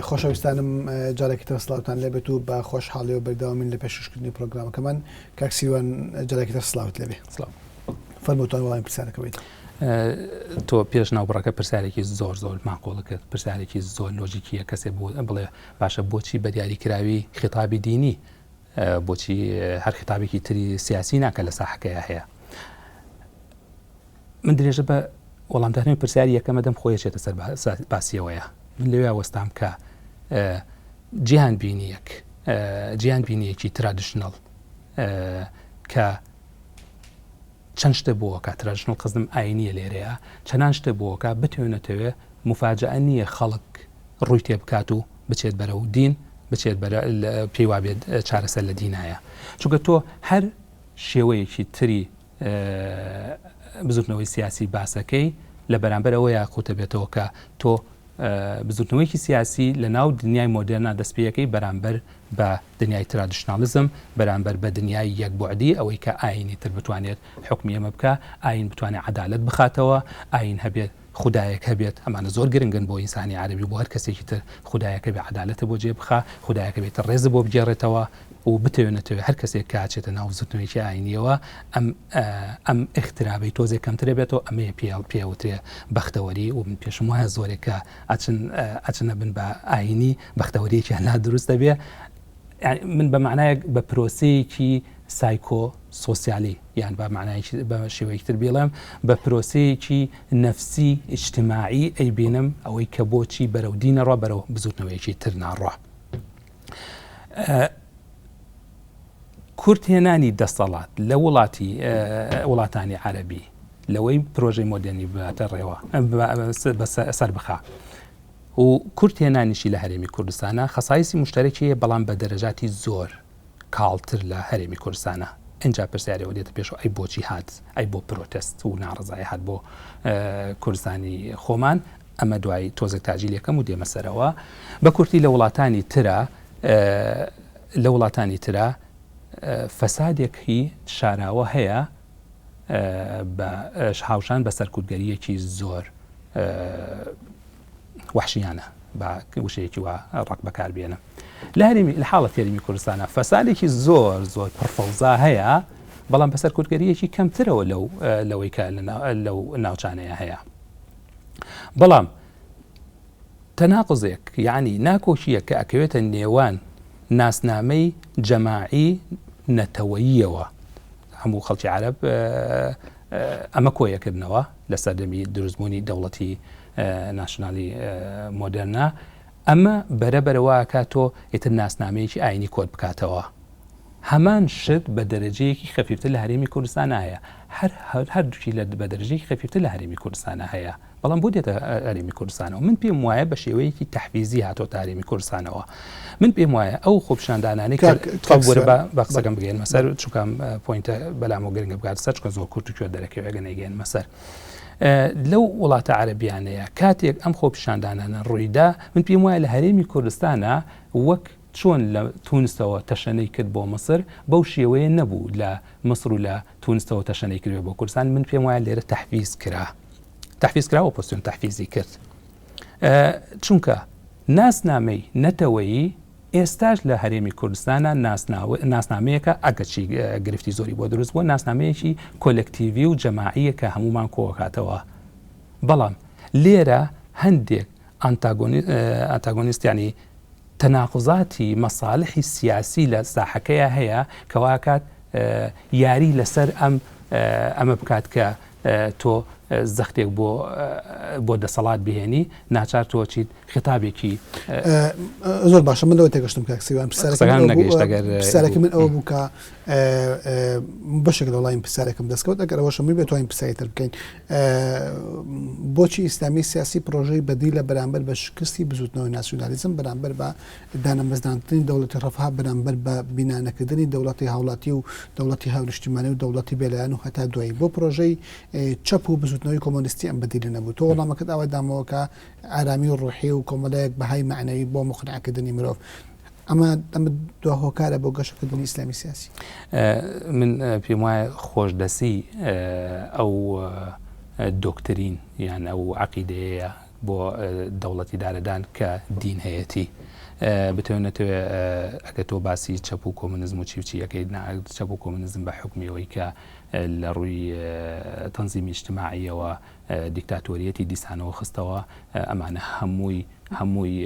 خۆشەویستانم جارێکی تر سلااوتان لێبێت و بە خۆشحاڵی و بەردەوامین لە پێشکردنی پرۆگرامەکەمان کاکسیوان جارێکی تر سلااوت لێبێ فەرمووتان وەڵامی پرسیارەکە بێت. تۆ پێش ناوبڕەکە پرسیارێکی زۆر ماقۆڵەکەت پرسیارێکی زۆر لۆژیکیە کەسێ بڵێ باشە بۆچی بە دیاریکراوی خیتابی دینی بۆچی هەر خیتابێکی تری سیاسی ناکە لە ساحەکەیە هەیە. من درێژە بە وەڵامدارنەوەی پرسیاری یەکەمە دەم خۆیەچێتە سەر باسیەوەیە. من لەوێ وەستام کە جیهان بینیەکی ترادیشنەڵ کە چەند شتە بۆکە ترادیشنەڵ قەزم ئاینیە لێرەیە چەندان شتە بۆکە بتوێنێتەوە مفاجعە نییە خەڵک ڕووی تێ بکات و بچێت بەرەو دین بچێت پێی وابێت چارەسەر لە دینایە. چونکە تۆ هەر شێوەیەکی تری بزوتنەوەی سیاسی باسەکەی لە بەرامبەر ئەوە یاقوتە بێتەوە کە تۆ بزوتنەوەیکی سیاسی لە ناو دنیای مۆدرنا دەستپێیەکەی بەرامبەر بە دنیای ترادیشنالیزم بەرامبەر بە دنیای یەکبوعدی ئەوەی کە ئاینی تر بتوانێت حکمی ئەمە بکە ئاین بتوانێت عەدالەت بخاتەوە ئاین هەبێت خودایەک هەبێت ئەمانە زۆر گرنگن بۆ ئینسانی عەرەبی بۆ هەر کەسێکی تر خودایەکە بێ عەدالەتە بۆ جێ بخا خودایەکە بێتە ڕێزە بۆ بگێڕێتەوە و بتوێنێتەوە هەر کەسێک کاچێتە ناو زوتنەوەیکی ئاینیەوە ئەم اخترابەی تۆزێک کەمترە بێتەوە ئەمەیە پێوترێ بەختەوەری و من پێشم وایە زۆرێکە ئەچنە بن بە ئاینی بەختەوەریەکیان نادروستە بێ من بە معنایەک بە پرۆسەیەکی سایکۆ سۆسیالی یان بە معنایەکی بە شێوەیەکی تر بێڵێم بە پرۆسەیەکی نەفسی ئیجتیماعی ئەیبینم ئەوەی کە بۆچی بەرەو دینەڕۆ بەرەو بزوتنەوەیەکی تر ناڕۆ. کورتێنانی دەسەڵات لە وڵاتانی عەرەبی لەوەی پرۆژەی مۆدرنی باتە ڕێوە سەر بخا و کورتێنانیشی لە هەرێمی کوردستانە خەسایسی مشتەرەکیە بەڵام بە دەرەجاتی زۆر کاڵتر لە هەرێمی کوردستانە. اینجا پرسیارەوە دێتە پێش ئەی بۆچی هات ئەی بۆ پرۆتست و ناڕزای هات بۆ کوردستانی خۆمان ئەمە دوای تۆزێک تاجیل یەکەم و دێمە سەرەوە بە کورتی لە وڵاتانی ترە فەسادێکی شاراوە هەیە بە هاوشان بە سەرکوتگەریەکی زۆر وحشیانە بە وشەیەکی وا ڕق بەکاربێنە لە حاڵەت هەرێمی کوردستانە فەسادێکی زۆر پڕفەوزا هەیە بەڵام بە سەرکوتگەریەکی کەمترەوە لەوەی کە لەو ناوچانەیە هەیە. بەڵام تەناقزێک یعنی ناکۆشیە کە ئەکەوێتە نێوان ناسنامەی جەماعی نەتەوەییەوە هەموو خەڵکی عەرەب ئەمە کۆیەکردنەوە لە سەردەمی دروستبوونی دەوڵەتی ناشنالی مۆدرنا ئەمە بەرەبەرەوە کاتۆ ئیتر ناسنامەیەکی ئاینی کۆت بکاتەوە. هەمان شت بە دەرەجەیەکی خەفیفتر لە هەرێمی کوردستان هەیە هەردووکی بە دەرەجەیەکی خەفیفتر لە هەرێمی کوردستان هەیە بەڵام بۆ دێتە هەرێمی کوردستانەوە. من پێم وایە بە شێوەیەکی تەحفیزی هاتۆتە هەرێمی کوردستانەوە. من پێم وایە ئەو خۆپیشاندانانەی وەرە بە قسەکەم بگەین مەسەر چونکەم پۆینتە بەلامەوە گرنگە بگات سەر چکە زۆر کورت و کوێ دەرەکەوێ گەنەیگەین مەسەر لەو وڵاتە عەرەبیانەیە کاتێک ئەم خۆپیشاندانانە ڕوویدا من پێم وایە لە هەرێمی کوردستانە وەک چۆن لە تونسەوە تەشەنەی کرد بۆ مەسر بەو شێوەیە نەبوو لە مەسر و لە تونسەوە تەشەنەی کردوێ بۆ کوردستان. من پێم وایە لێرە تەحفیز کراوە پۆستیۆن تەحفیزی کرد چونکە ناسنامەی نەتەوەیی ئێستاش لە هەرێمی کوردستانە ناسنامەیەکە ئەگەرچی گرفتی زۆری بۆ دروست بووە ناسنامەیەکی کۆلەکتیڤی و جەماعیە کە هەمومان کۆکاتەوە. بەڵام لێرە هەندێک ئەنتاگۆنیست ینی تەناقزاتی مەساڵحی سیاسی لە ساحەکەیە هەیە کەواکات یاری لەسەر ئەمە بکات کە تۆ زەختێک بۆ دەسەڵات بهێنی ناچار تۆچیت خێتابێکی زۆر باشە. من لەوە تێگەشتم کاکسیوان پرسیارێکی من ئەوە بوو کە بەشێک لە وڵایم پرسیارێکم دەستکەوت ئەگەر ئەوەشە می بێت توانین پرسیارێتر بکەین بۆچی ئیسلامی سیاسی پرۆژەی بەدی لە بەرامبەر بە شکستی بزوتنەوەی ناسیۆنالیزم بەرامبەر بە دانەمەزدانترین دەوڵەتی ڕەفاه بەرامبەر بە بینانەکردنی دەوڵەتی هاوڵاتی و دەوڵەتی هاونیشتیمانی و دەوڵەتی بێلایەن و هەتا دوایی بۆ پرۆژەی چەپ و بزوتنەوەی کۆمۆنیستی ئەم بەدیلی نەبوو. تۆ وەڵامەکەت ئەوە دامەوە کە ئارامی و ڕوحی و کۆمەڵەیەک بەهای معنەوی بۆ مقنعکردنی مرۆڤ ئەمە دو هۆکارە بۆ گەشەکردنی ئیسلامی سیاسی. من پێم وایە خۆشدەسی ئەو دۆکترین یان ئەو عەقیدەیە بۆ دەوڵەتی دارەدان کە دین هەیەتی بتوێنێت ئەگە تۆ باسی چەپ و کۆمونیزم و چی یەکەی چەپ و کۆمونیزم بە حکمیەوەی کە لە ڕووی تەنزیمی اجتماعیەوە دیکتاتۆریەتی دیسانەوە خستەوە ئەمانە هەمووی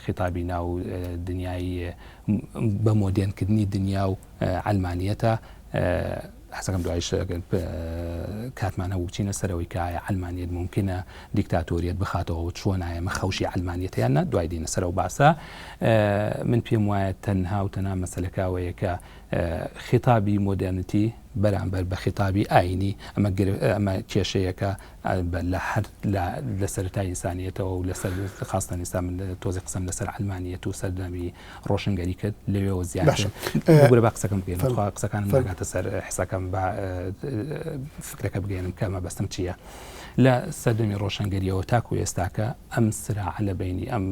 خیتابی ناو دنیای بە مۆدێنکردنی دنیا و علمانیەتە حسەکەم دوایش کاتمانە وچینە سەرەوەی کە ئایا علمانیت ممکنە دیکتاتۆریەت بخاتەوە چۆنایە مە خەوشی علمانیەتیان نە دوای دینە سەرەوە باسە من پێم وایە تەنها و تەنها مەسەلەکەوەیە کە خیتابی مۆدرنیتی بەرامبەر بە خیتابی ئاینی ئەمە کێشەیەکە لە سەرەتای ئینسانیەتەوە و لەسەر خاستان ئێستا من تۆزی قسەم لەسەر علمانیەت و سەردەمی ڕۆشنگەری کرد لەوێەوە زیاتر بە قسەکەم بگەین قسەکانم ناگاتە سەر حسەکەم بە فکرەکە بگەێنم کە مەبەستم چییە لە سەردەمی ڕۆشنگەریەوە تاکو ئێستاکە ئەم سراع لە بینی ئەم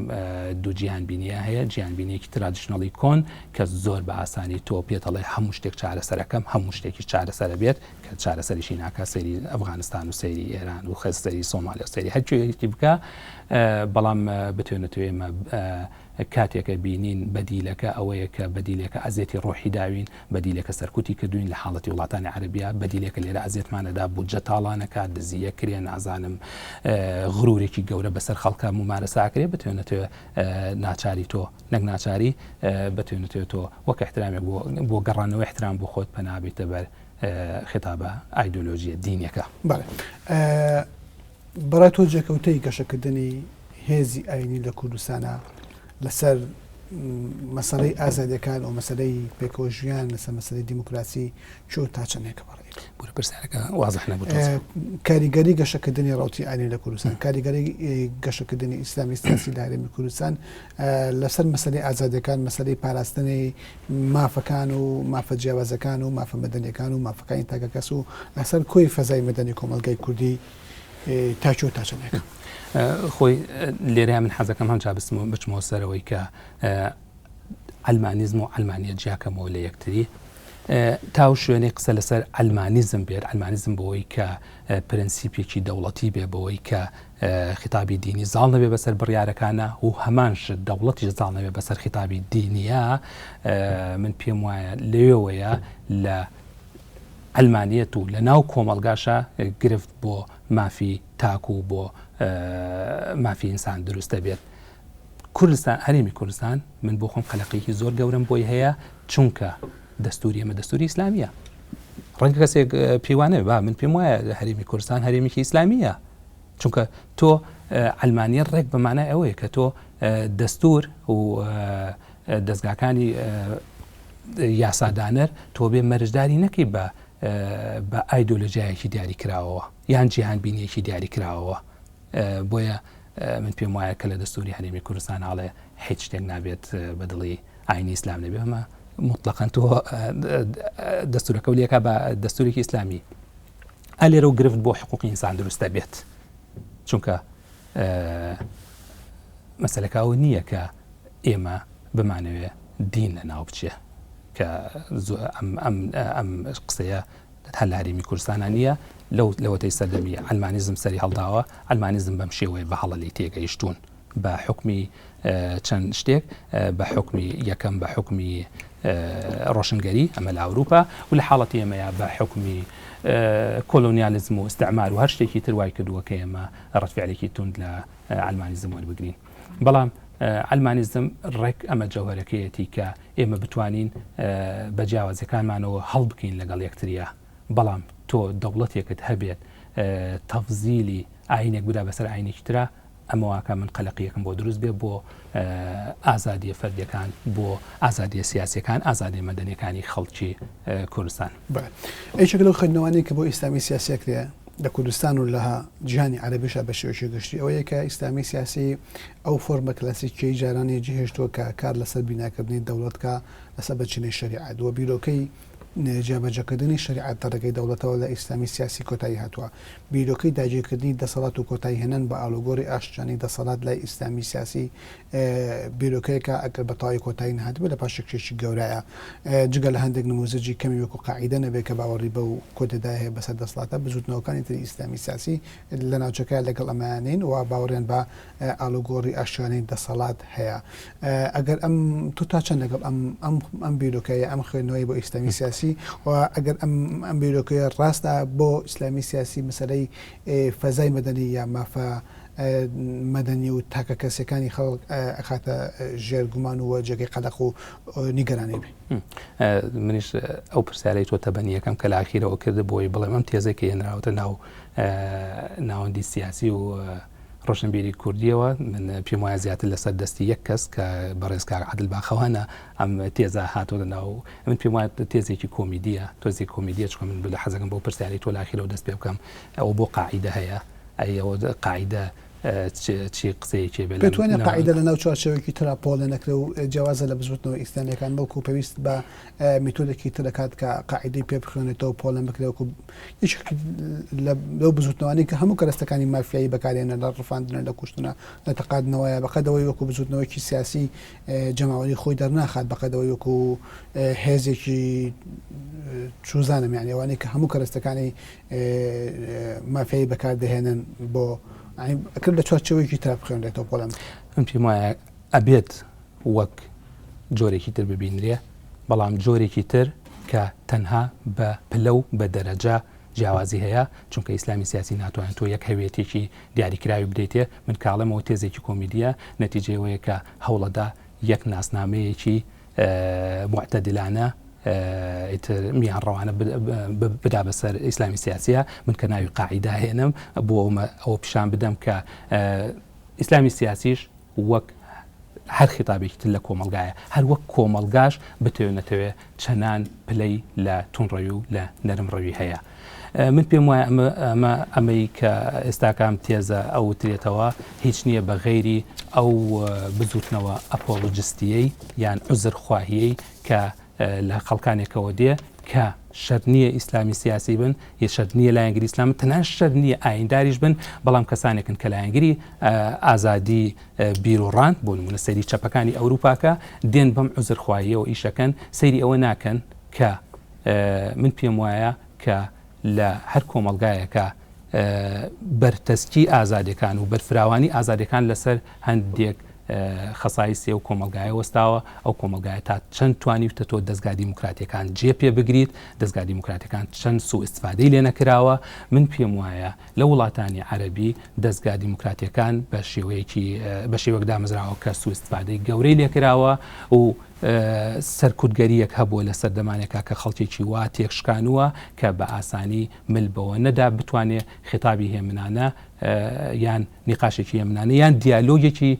دوو جیهانبینیە هەیە جیهانبینیەکی ترادیشنەڵی کۆن کە زۆر بە ئاسانی تۆ پێتەڵێ هەموو شتێک چارەسەرەکەم هەموو شتێکی چارەسەرە بێت کە چارەسەریشی ناکە سەیری ئەفغانستان و سەیری ئێران و خەستەری سۆمالیا و سەیری هەرکوێکی بکە بەڵام بتوێنێتەوە ئێمە کاتێکە بینین بەدیلەکە ئەوەیە کە بەدیلێکە ئەزێتی ڕۆحی داوین بەدیلێکە سەرکوتی کردوین لە حاڵەتی وڵاتانی عەرەبیە بەدیلێکە لێرە ئەزێتمانەدا بودجە تاڵانەکە دزیە کرێ نازانم غرورێکی گەورە بەسەر خەڵکە ممارەساکرێ بتوێنێتەوە ناچاری تۆ نەک ناچاری بتوێنێتەوە تۆ وەک احترامێک بۆ گەڕانەوە احترام بۆ خۆت پەنابێتە بەر خێتابە ئایدۆلۆژیە دینیەکە. بەڕای تۆ جێکەوتەی گەشەکردنی هێزی ئاینی لە کوردستانە لەسەر مەسەلەی ئازادیەکان و مەسەلەی پێکەوەژیان لەسەر مەسەلەی دیموکراسی چۆن تا چەندێکە بەڕێت بۆ پرسیارەکە وازح نەبوو کاریگەری گەشەکردنی ڕاوتی ئاینی لە کوردستان کاریگەری گەشەکردنی ئیسلامی سیاسی لە هەرێمی کوردستان لەسەر مەسەلەی ئازادیەکان مەسەلەی پاراستنی مافەکان و مافە جیاوازەکان و مافە مەدەنیەکان و مافەکانی تاکە کەس و لەسەر کۆی فەزای مەدەنی کۆمەلگای کوردی تاچۆ تا چەندێکە خۆی لێرە من حەزەکەم هەمجا بچمەوە سەرەوەی کە ئەلمانیزم و ئەلمانیە جیاکەمەوە لە یەکتری تا شوێنێ قسە لەسەر ئەلمانیزم بێت ئەلمانیزم بەوەی کە پرەنسیپێکی دەوڵەتی بێ بەوەی کە خیتابی دینی زاڵ نەبێ بەسەر بڕیارەکانە و هەمانش دەوڵەتی زاڵ نەبێ بەسەر خیتابی دینیە من پێم وایە لێوەیە لە ئەلمانیەت و لە ناو کۆمەڵگاشە گرفت بۆ مافی تاکو و بۆ مافی ئینسان دروستە بێت. کوردستان هەرێمی کوردستان من بۆ خۆم قەلەقێکی زۆر گەورم بۆی هەیە چونکە دەستوری ئەمە دەستوری ئیسلامیە ڕەنگە کەسێک پێوانێ با من پێم وایە هەرێمی کوردستان هەرێمێکی ئیسلامیە چونکە تۆ ئەلمانیە ڕێک بەمانە ئەوەیە کە تۆ دەستور و دەستگاکانی یاسادانەر تۆ بێ مەرجداری نەکەی بە ئایدۆلۆژیایەکی دیاری کراوەوە یان جیهان بینیەکی دیاری کراوەوە بۆیە من پێم وایە کە لە دەستوری هەرێمی کوردستان هەڵێ هیچ شتێک نابێت بە دڵی ئاینی ئیسلام نەبێ ئەمە مطلقاً تۆ دەستورەکە ولیەکە بە دەستورێکی ئیسلامی ئەلێرە و گرفت بۆ حقوقی ئینسان دروستە بێت چونکە مەسەلەکەەوە نییە کە ئێمە بمانەوێ دین لە ناو بچێ کە ئەم قسەیە هەر لە هەرێمی کوردستانە نییە لەوەتەی سەردەمی ئەلمانیزم سەری هەڵداوە ئەلمانیزم بەم شێوەیە بە هەڵەلی تێگەیشتوون بە حکمی چەند شتێک بە حکمی یەکەم بە حکمی ڕۆشنگەری ئەمە لە ئەوروپا و لە حاڵەتی ئێمەیە بە حکمی کۆلۆنیالیزم و استعمار و هەر شتێکی تر وای کردووە کە ئێمە ڕەتفعلێکی تند لە ئەلمانیزم وەربگرین بەڵام ئەلمانیزم ڕێک ئەمە جەوهرەکەیەتی کە ئێمە بتوانین بە جیاوازەکانمانەوە هەڵ بکەین لەگەڵ یەکتریە بەڵام تۆ دەوڵەتێکت هەبێت تەفزیلی ئاینێک بدا بەسەر ئاینێکی ترە ئەمەواکە من قەلەقیەکەم بۆ دروست بێ بۆ ئازادیە فەردیەکان بۆ ئازادیە سیاسیەکان ئازادی مەدەنیەکانی خەڵکی کوردستان. ئەیچێک لەو خوێندنەوەی کە بۆ ئیسلامی سیاسیەکرێ لە کوردستان و لە جیهانی عەرەبیشە بە شێوەیەکی گشتی ئەوەیە کە ئیسلامی سیاسی ئەو فۆرمە کلاسیکیی جارانی جێهێشتووە کە کار لەسەر بیناکردنی دەوڵەتکە لەسەر بەچینەی شەریعەت و بیرۆکەی جیابەجێکردنی شریعەت دەڕێگەی دەوڵەتەوە لە ئیسلامی سیاسی کۆتایی هاتووە بیرۆکەی داگیرکردنی دەسەڵات و کۆتایی هێنان بە ئالوگۆڕی ئاشتیانی دەسەڵات لای ئیسلامی سیاسی بیرۆکەیەکە ئەگەر بەتەواوی کۆتایی نهاتبوو لە پاشێکێکی گەورەیە جگە لە هەندێک نموزەجی کەمی وەکو قاعیدە نەبێت کە باوەڕی بە و کۆتێدا هەیە بەسەر دەسەڵاتە بزوتنەوەکانی تری ئیسلامی سیاسی لە ناوچەکە لەگەڵ ئەمانین و باوەڕیان بە ئالوگۆڕی ئاشتیانی دەسەڵات هەیە ئەگەر ئەم تو تا چەند لەگەڵ ئەم بیرۆکەیە ئەم خوێندنەوەی بۆ ئیسلامی سیاسی و ئەگەر ئەم بیرۆکەیە ڕاستە بۆ ئیسلامی سیاسی مەسەلەی فەزای مەدەنی یا مافە مەدەنی و تاکە کەسەکانی خەڵک ئەخاتە ژێرگومان و جێگەی قەلەق و نیگەرانی بێ منیش ئەو پرسیارەی تۆ تەبەنیەکەم کە لە ئاخیرەوە کرد بۆی بڵێم ئەم تێزێکی هێنراوەتە ناو ناوەندی سیاسی و ڕۆشنبیری کوردیەوە من پێم وایە زیاتر لەسەر دەستی یەک کەس کە بەڕێزکار عادل باخەوانە ئەم تێزە هاتۆ ناو من پێم وایە تێزێکی کۆمیدیە تۆزی کۆمیدیە چکە من لە حەزەکەم بۆ پرسیاری تۆ لە ئاخیرەوە دەست پێ بکەم ئەوە بۆ قاعیدە هەیە ئەوە قاعیدە چی قسەیەکی بێت بتوانێت قاعیدە لە ناو چوارچێوەیەکی ترا پۆڵە نەکرێ و جیازە لە بزوتنەوە ئیسلامیەکان بەڵکو پێویست بە میتۆدێکی تر دەکات کە قاعیدەی پێ بخوێنێتەوە پۆڵە بکرێوەکو لەو بزوتنەوەی کە هەموو کەرەستەکانی مافیایی بەکارێنە لە ڕفاندنە لە کوشتنە لە تەقادنەوەیە بەقەدەوەی وەکو بزوتنەوەکی سیاسی جەماوەری خۆی دەرناخات بەقەدەوەی وەکو هێزێکی چوزانم یانیوانی کە هەموو کەرەستەکانی مافیایی بەکاردەهێنن بۆ ئەکرد لە چوارچێوەیەکی تر بخوێنرێتەوە پۆڵەم من پێم وایە ئەبێت وەک جۆرێکی تر ببینرێ بەڵام جۆرێکی تر کە تەنها بە پلە و بە دەرەجە جیاوازی هەیە چونکە ئیسلامی سیاسی ناتوانێت تۆ یەک هەوێتێکی دیاریکراوی بدەیتێ من کاڵەمەوە تێزێکی کۆمیدیە نەتیجەوەیە کە هەوڵەدا یەک ناسنامەیەکی معتەدلانە میان ڕەوانە بدا بەسەر ئیسلامی سیاسیە من کە ناوی قاعیدا هێنم بۆ ئەوە پیشان بدەم کە ئیسلامی سیاسیش وەک هەر خیتابێکی تر لە کۆمەلگایە هەر وەک کۆمەلگاش بتەوێنێتەوێ چەنان پلەی لە تونڕەوی و لە نەرمڕەوی هەیە من پێم وایە ئەمەی کە ئێستاکەم تێزە ئەو وترێتەوە هیچ نییە بە غەیری ئەو بزوتنەوە ئەپۆلۆجستیەی یان عوزرخواهیەی کە لە خەڵکانێکەوە دێ کە شەر نییە ئیسلامی سیاسی بن یە شەر نییە لایەنگری ئیسلام تەنها شەر نییە ئاینداریش بن بەڵام کەسانێکن کە لایەنگری ئازادی بیرۆڕان بۆ نمونە سەیری چەپەکانی ئەوروپاکە دێن بەم عوزرخواهیەوە ئیشەکەن سەیری ئەوە ناکەن کە من پێم وایە کە لە هەر کۆمەلگایەکە بەرتەسکی ئازادەکان و بەرفراوانی ئازادەکان لەسەر هەندێک خەسایسی و کۆمەلگایە وەستاوە ئەو کۆمەلگایە تا چەند توانیتە تۆ دەستگا دیموکراتیەکان جێ پێ بگریت دەستگا دیموکراتەکان چەند سوء ئیستفادەی لێ نەکراوە من پێم وایە لە وڵاتانی عەرەبی دەستگا دیموکراتیەکان بە شێوەیەک دامەزراوە کە سوء ئیستفادەی گەورەی لێکراوە و سەرکوتگەریەک هەبووە لە سەردەمانێکە کە خەڵکێکی وا تێکشکانووە کە بە ئاسانی ملبەوە نەدا بتوانێت خیتابی هێمنانە یان نیقاشێکی هێمنانە یان دیالۆگێکی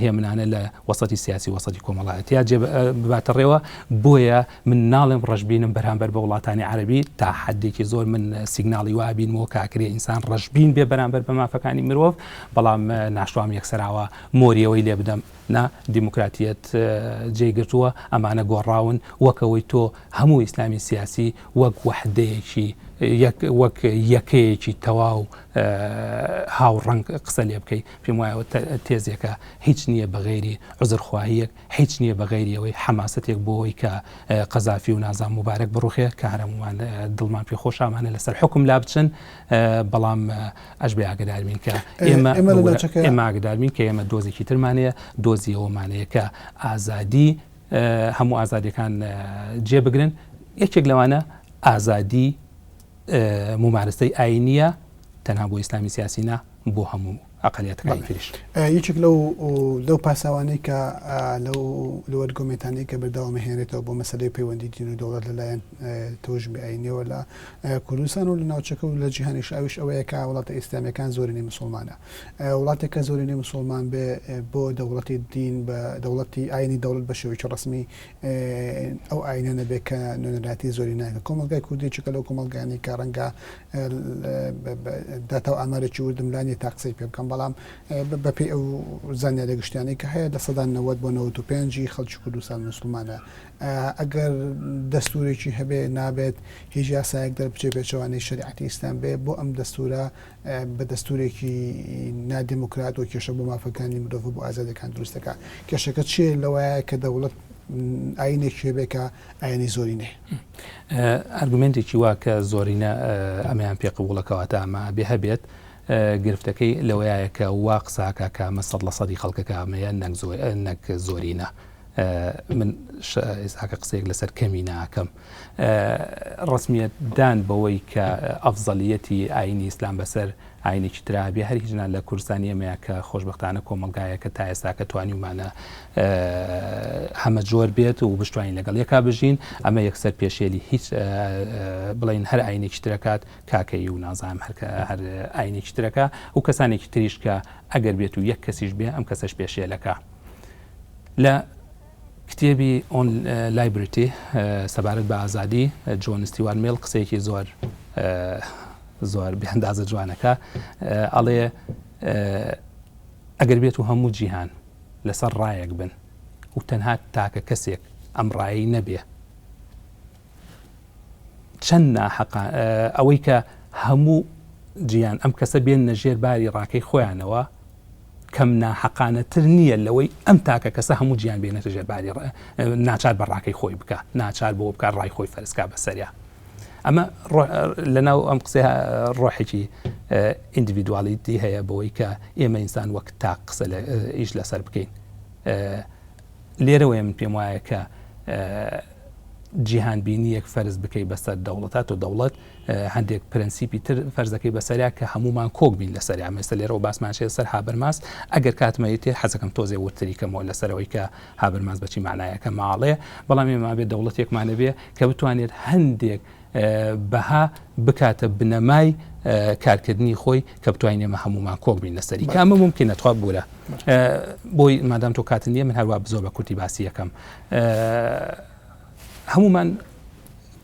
هێمنانە لە وەسەتی سیاسی وەسەتی کۆمەڵایەتیا جێ بباتەڕێەوە بۆیە من ناڵێم ڕەشبینم بەرامبەر بە وڵاتانی عەرەبی تا حەدێکی زۆر من سیگناڵی وابینەوە کاکرێ ئینسان ڕەشبین بێ بەرامبەر بە مافەکانی مرۆڤ بەڵام ناشتوام یەکسەراوە مۆریەوەی لێ بدەم نا دیموکراتیەت جێگرتووە ئەمانە گۆڕاون وەکەوەی تۆ هەموو ئیسلامی سیاسی وەک وەحدەیەکی وەک یەکەیەکی تەواو هاوڕەنگ قسە لێ بکەیت پێم وایە تێزێکە هیچ نییە بەغێری عوزرخواهیەک هیچ نییە بەغێریەوەی حەماسەتێک بۆەوەی کە قەزافی و نازان مبارەک بڕوخێ کە هەرمومان دڵمان پێ خۆشامانە لەسەر حکم لا بچن بەڵام ئەش بێ ئاگداربین کە ئێمە ئاگداربین کە ئێمە دۆزێکی ترمانەیە دۆزی ئەومانەیە کە ئازادی هەموو ئازادیەکان جێبگرن یەکێک لەوانە ئازادی ممارستەی ئاینیە تەنها بۆ ئیسلامی سیاسینا بۆ هەموو ئەقەلیەتەکانی تریش یەکێک لەو پاساوانەی کە لەو وەرگۆمێتانی کە بەردەوام هێنێتەوە بۆ مەسەلەی پەیوەندی دین و دەوڵەت لەلایەن تەوژمی ئاینیەوە لە کوردستان و لە ناوچەکە و لە جیهانی شاویش ئەوەیە کە وڵاتە ئیسلامیەکان زۆرینەی مسلمانە وڵاتێکە زۆرینەی مسلمان بێ بۆ دەوڵەتی دین بە دەوڵەتی ئاینی دەوڵەت بە شێوەیەکی ڕسمی ئەو ئاینە نەبێ کە نوێنەراتی زۆری ناکە کۆمەلگای کوردی چکە لەو کۆمەلگانی کە ڕەنگە داتا و ئامارێکی وردملانی تا قسەی پێ بکەم بەڵام بەپێی ئەو زانیاری گشتیانی کە هەیە لە سەدا 90 بۆ 95 خەڵکی کوردستان مسلمانە ئەگەر دەستورێکی هەبێ نابێت هیچ یاسایەک دەربچێ پێچەوانەی شریعەتی ئیسلام بێ بۆ ئەم دەستورە بە دەستورێکی نادیموکرات و کێشە بۆ مافەکانی مرۆڤ بۆ ئازادەکان دروستەکە کێشەکە چێ لەوەیە کە دەوڵەت ئاینێکی هەبێکە ئاینی زۆرینێ ئەرگومنتێکی وا کە زۆرینە ئەمەیان پێ قبوڵەکەواتە ئەمە بێ هەبێت گرفتەکەی لەوەیە کە وا قساکە کە مە 100% خەڵکەکە ئەمەیە نەک زۆرینە من ئێساکە قسەیەک لەسەر کەمی ناکەم ڕسمیەتدان بەوەی کە ئەفزەلیەتی ئاینی ئیسلام بەسەر ئاینێکی ترابێ هەر هیچ لە کوردستانی ئەمەیە کە خۆشبەختانە کۆمەلگایەکە تا ئێستا کە توانیمانە هەمە جۆر بێت و بشتوانین لەگەڵ یەکا بژین ئەمە یەکسەر پێشێلی هیچ بڵین هەر ئاینێکی ترەکات کاکەی و نازانم هەر ئاینێکی ترەکە و کەسانێکی تریش کە ئەگەر بێت و یەک کەسیش بێ ئەم کەسەش پێشێلەکە لە کتێبی ئۆن لایبرتی سەبارەت بە ئازادی جۆن ستیوارت میل قسەیەکی زۆر بێندازە جوانەکە ئەڵێ ئەگەر بێت و هەموو جیهان لەسەر ڕایەک بن و تەنها تاکە کەسێک ئەم ڕایی نەبێ چەند ناحەقا ئەوەی کە هەموو جیهان ئەم کەسە بێن نەژێر باری ڕاکەی خۆیانەوە کەم ناحەقانەتر نییە لەوەی ئەم تاکە کەسە هەموو گیان بێنێتە ژێرباری ناچار بە ڕاکەی خۆی بکە ناچار بۆ بکە ڕای خۆی فەرزکا بەسەریا ئەمە لەناو ئەم قسە ڕۆحێکی ئیندیڤیدوالیتی هەیە بەوەی کە ئێمە ئینسان وەک تا قسە ئیش لەسەر بکەین لێرەوەی من پێم وایە کە جیهان بینیەک فەرز بکەی بەسەر دەوڵەتات و دەوڵەت هەندێک پرەنسیپی تر فەرزەکەی بەسەریا کە هەمومان کۆک بین لەسەریا مەسە لێرەوە باسمانشێت سەر هابرماس ئەگەر کاتمەیەتی حەزەکەم تۆزێ وتریکەمەوە لەسەرەوەی کە هابرماس بەچی معنایەکە ماڵێ بەڵام ئێمە بێت دەوڵەتێکمانە بێ کە بتوانێت هەندێک بەها بکاتە بنەمای کارکردنی خۆی کە بتوانین ئێمە هەمومان کۆک بین لەسەری کە ئەمە ممکنە توا بوورە بۆی مادام تۆ کاتن نیە من هەروە زۆر بە کورتی باسی یەکەم هەمومان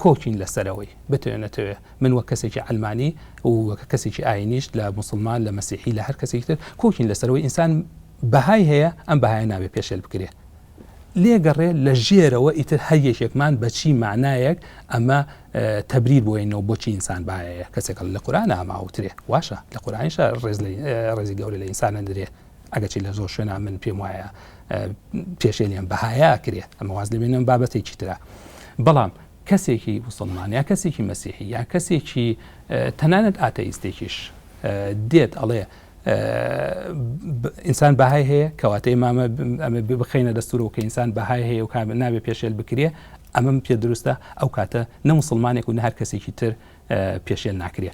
کۆچین لەسەرەوەی بتوێنێتەوێ من وە کەسێکی ئەلمانی و وەکە کەسێکی ئاینیش لە مسلمان لە مەسیحی لە هەر کەسێکی تر کۆچین لەسەرەوەی ئینسان بەهای هەیە ئەم بەهای نابێت پێشێل بکرێ لێگەڕێ لە ژێرەوە ئیتر هەر یەکێکمان بەچی معنایەک ئەمە تەبریر بۆینەوە بۆچی ئینسان بایەیە کەسێک لە قورآن ئاماوترێ واشە لە قورآنیشە ڕێزی گەورە لە ئینسانە درێ ئەگەچی لە زۆر شوێنە من پێم وایە پێشێلیان بەهایا کرێ ئەمە واز لەبێنم بابەتێکی ترە بەڵام کەسێکی مسلمان یا کەسێکی مەسیحی یا کەسێکی تەنانەت ئاتەئیستێکیش دێت ئەڵێ ئینسان بەهای هەیە کەواتەی ئەمە بخەینە دەستورەوە کە ئینسان بەهای هەیە و نابێت پێشێل بکرێ ئەمە پێ دروستە ئەو کاتە نە مسلمانێک و نە هەر کەسێکی تر پێشێل ناکرێ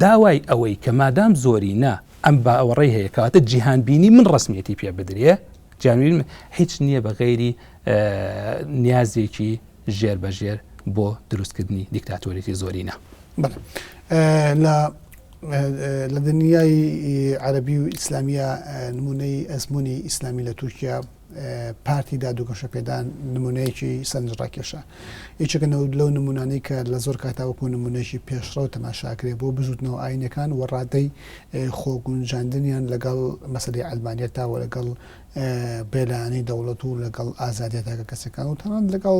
داوای ئەوەی کە مادام زۆری نا ئەم باوەڕێی هەیە کەواتە جیهان بینی من ڕسمیەتی پێ بدرێ جیهان هیچ نییە بە غەیری نیازێکی ژێر بەژێر بۆ دروستکردنی دیکتاتۆریەتی زۆرینە لە دنیای عەرەبی و ئیسلامیە نمونەی ئەزمموی ئیسلامی لە تورکیا پارتی دادوگەشە پێدان نمونەیەکی سەرنجڕاکێشە هیچەکەنەوە لەو نمونانەی کە لە زۆر کاتاوەکو نمونەیەکی پێشڕە و تەماشاکرێ بۆ بزوتنەوە ئاینەکان و ڕادەی خۆگونجاندنیان لەگەڵ مەسەلەی ئەلمانیەتاوە لەگەڵ بێلایانی دەوڵەت و لەگەڵ ئازادیەتەکە کەسەکان و تەنان لەگەڵ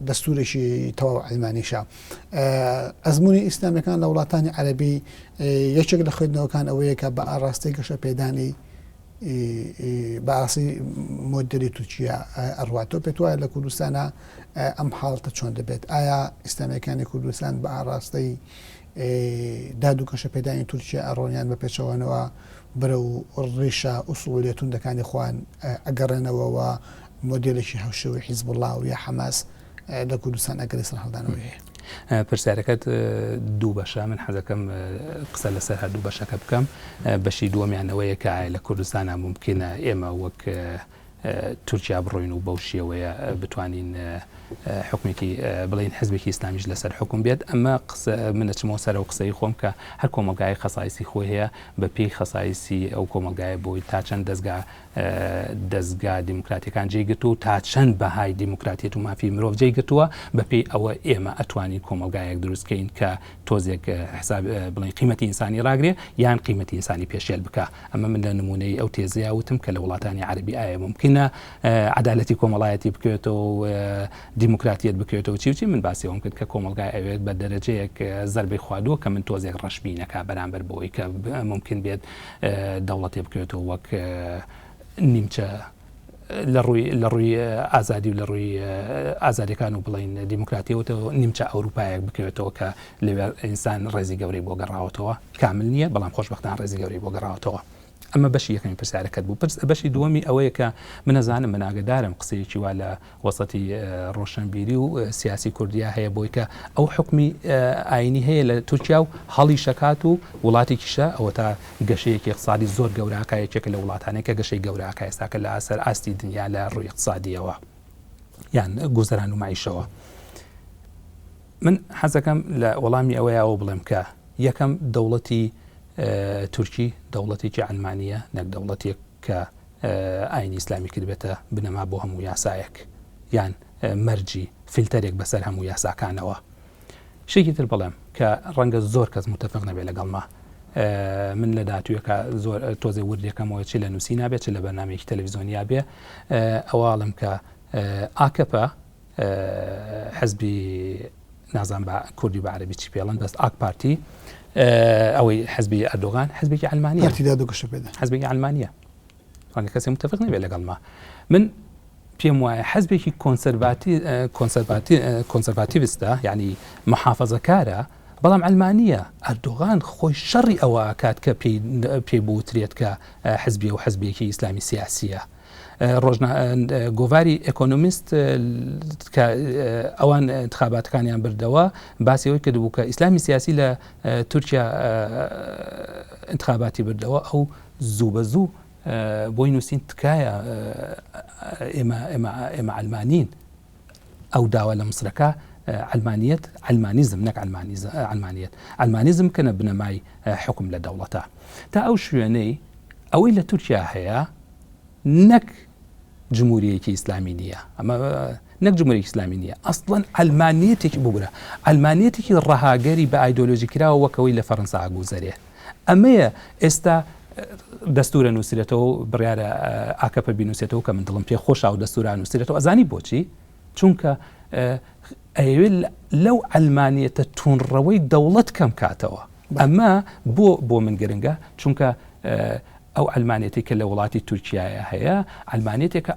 دەستورێکی تەواو ئەلمانیشە ئەزمموی ئیسلامیەکان لە وڵاتانی عەرەبی یەکێک لە خوێندنەوەکان ئەوەیە کە بە ئاڕاستی گەشە پێدانی باسی مۆدلی تووچیا ئەڕواتۆ پێت وایە لە کوردستانە ئەم حاڵتە چۆن دەبێت ئایا ئیسلامیەکانی کوردستان بە ئاڕاستەی دادوگەشە پێدانی تورکیا ئەڕۆنیان بە پێچەوانەوە بەرە و ڕێشە ئوسوڵیەتوندەکانی خۆیان ئەگەڕێنەوەەوە مۆدلێکی هەوشەوەی حیزب الله و یا حەماس لە کوردستان ئەگەری سەر هەڵدانەوەی هەیە پرسیارەکەت دوو بەشە من حەزەکەم قسە لەسەر هەردوو بەشەکە بکەم بەشی دووەمیانەوەیە کە لە کوردستانە ممکنە ئێمە وەک تورکیا بڕۆین و بەو شێوەیە بتوانین حکومێکی بڵین حزبێکی ئیسلامیش لەسەر حکوم بێت. ئەمە منە چمەوە سەر و قسەی خۆم کە هەر کۆمەلگای خەسایسی خۆی هەیە بە پێی خەسایسی ئەو کۆمەلگایە بۆی تا چەند دەستگا دیموکراتیەکان جێگرت و تا چەند بەهای دیموکراتیەت و مافی مرۆڤ جێگرتووە بە پێی ئەوە ئێمە ئەتوانین کۆمەلگایەک دروستکەین کە تۆزێک حساب بڵین قیمەتی ئینسانی ڕاگرێ یان قیمەتی ئینسانی پێشێل بکە. ئەمە من لە نمونەی ئەو تێزەیە وتم کە لە وڵاتانی عەربی ئایا ممکنە عەدالەتی کۆمەڵایەتی بکوێتەوە دیموکراتیت بکوێتەوە چی من باسی ئەوم کرد کە کۆمەلگای ئەوێت بە دەرەجەیەک زەربەی خواردووە کە من تۆزێک ڕەشبینەکە بەرامبەر بەوەی کە ممکن بێت دەوڵەتێ بکوێتەوە وەک نیمچە لە ڕووی ئازادی و لە ڕووی ئازادیەکان و بڵین دیموکراتیەوەتەوە نیمچە ئەوروپایەک بکوێتەوە کە لەوێ ئینسان ڕێزی گەورەی بۆ گەڕاوەتەوە کامل نییە بەڵام خۆشبەختانە ڕێزی گەورەی بۆ گەڕاوەتەوە. ئەمە بەشی یەکەمی پرسیارەکەت بوو. بەشی دووەمی ئەوەیە کە من نەزانم من ئاگدارم قسەیەکی وا لە وەسەتی ڕۆشنبیری و سیاسی کوردیا هەیە بۆی کە ئەو حکمی ئاینی هەیە لە تورکیا و هەڵی شەکات و وڵاتێکیشە ئەوە تا گەشەیەکی اقتصادی زۆر گەوراکە یەکێکە لە وڵاتانەیە کە گەشەی گەوراکە ئێستاکە لە ئاسەر ئاستی دنیا لە ڕووی اقتصادیەوە یان گوزەران و مایشەوە. من حەزەکەم لە وەڵامی ئەوەیەوە بڵێم کە یەکەم دەوڵەتی تورکی دەوڵەتێکی ئەلمانیە نەک دەوڵەتێک کە ئاینی ئیسلامی کردبێتە بنەما بۆ هەموو یاسایەک یان مەرجی فیلتەرێک بەسەر هەموو یاساکانەوە. شێکی تر بڵێم کە ڕەنگە زۆر کەس متفق نەبێت لەگەڵما من لە داهاتوویەکە زۆر تۆزێ وردەکەمەوە چی لە نووسی نابێت چ لە بەرنامەیەکی تەلەڤیزۆنیا بێ ئەواڵم کە ئاکەپە حەزبی نازان بە کوردی بە عەرەبی چی پێڵن دەست ئاک پارتی ئەوەی حزبی ئەردۆغان حزبێکی ئەلمانیە حزبێکی ئەلمانیە ڕەنگە کەسێ متفق نەبێت لەگەڵما. من پێم وایە حزبێکی کۆنسەرڤاتیڤستە یعنی محافەزەکارە بەڵام ئەلمانیە. ئەردۆغان خۆی شەڕی ئەوە کات کە پێی بوترێت کە حزبی و حزبێکی ئیسلامی سیاسیە. گۆڤاری ئەکۆنۆمیست کە ئەوان انتخاباتەکانیان بردەوە باسی ئەوەی کردبوو کە ئیسلامی سیاسی لە تورکیا انتخاباتی بردەوە ئەو زوو بە زوو بۆی نووسین تکایە ئێمە ئەلمانین ئەو داوا لە مسرەکە ئەلمانیەت ئەلمانیزم نەک ئەلمانیەت ئەلمانیزم کەنە بنەمای حکم لە دەوڵەتە تا ئەو شوێنەی ئەوەی لە تورکیا هەیە نەک جمهوریەکی ئیسلامی نییە ئەمە نەک جمهوریەکی ئیسلامی نییە ئەسڵەن ئەلمانیەتێکی بگورە ئەلمانیەتێکی ڕەهاگەری بە ئایدۆلۆژی کراوە وەکەوەی لە فەڕەنسا گوزەرێ. ئەمەیە ئێستا دەستورە نووسێتەوە بڕیارە ئاکەپە بینوسێتەوە کە من دڵم پێ خۆشە و دەستورە نووسێتەوە ئەزانی بۆچی چونکە ئەوێت لەو ئەلمانیەتە توونڕەوەی دەوڵەت کەم کاتەوە. ئەمە بۆ من گرنگە چونکە ئەو ئەلمانێتی کە لە وڵاتی تورکیایە هەیە ئەلمانێتێکە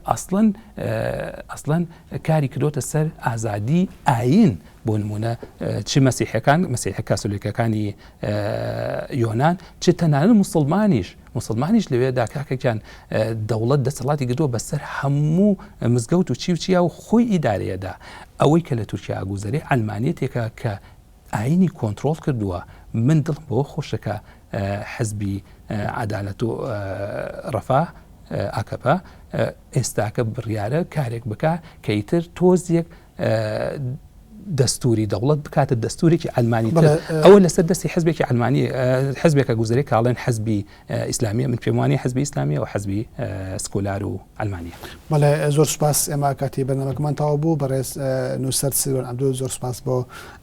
ئەسڵەن کاری کردۆتە سەر ئازادی ئاین بۆ نمونە چ مەسیحەکان کاسۆلیکەکانی یۆنان چ تەنانەت مسلمانیش لەوێدا کاکەکیان دەوڵەت دەسەڵاتی گرتووە بەسەر هەموو مزگەوت و چیوچیا و خۆی ئیدارەیەدا. ئەوەی کە لە تورکیا گوزەرێ ئەلمانێتێکە کە ئاینی کۆنتترۆل کردووە. من دڵم بۆ خۆشەکە حزبی عەدالەت و ڕەفاه ئاکەپە ئێستاکە بڕیارە کارێک بکە کە ئیتر تۆزێک دەستوری دەوڵەت بکاتە دەستورێکی ئەلمانی ئەوە لەسەر دەستی حزبێکی ئەلمانی حزبێکە گوزەرێک کاڵێن حزبی ئیسلامیە من پێم وانێ حزبی ئیسلامیە و حزبی سکۆلار و ئەلمانیە. بەڵێ زۆر سوپاس ئێمە کاتی بەرنامەکەمان تەواو بوو بەڕێز نووسەر سیروان عەبدوو زۆر سوپاس بۆ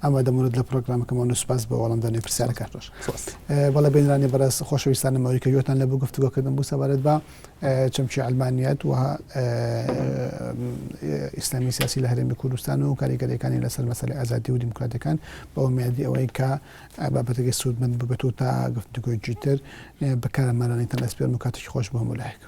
ئەمە دەمونێت لە پرۆگرامەکەمان سوپاس بۆ وەڵامدانی پرسیارەکە. بەڵێ بینرانی بەڕێز خۆشەویستانم ئەوەی کە گوێتان لە بۆ گفتوگۆکردن بوو سەبارەت بە چەمچی ئەلمانیەت و ئیسلامی سیاسی لە هەرێمی کوردستان و کاریگەریەکانی لەسەر مەسەلەی ئازادی و دیموکراتیەکان بە ئومێدی ئەوەی کە بابەتێکی سوودمەند ببێت و تا گفتوگۆی جیتر بەکارەمانانی تەن ئەسپێرن و کاتێکی خۆش بۆ هەموو لایەک.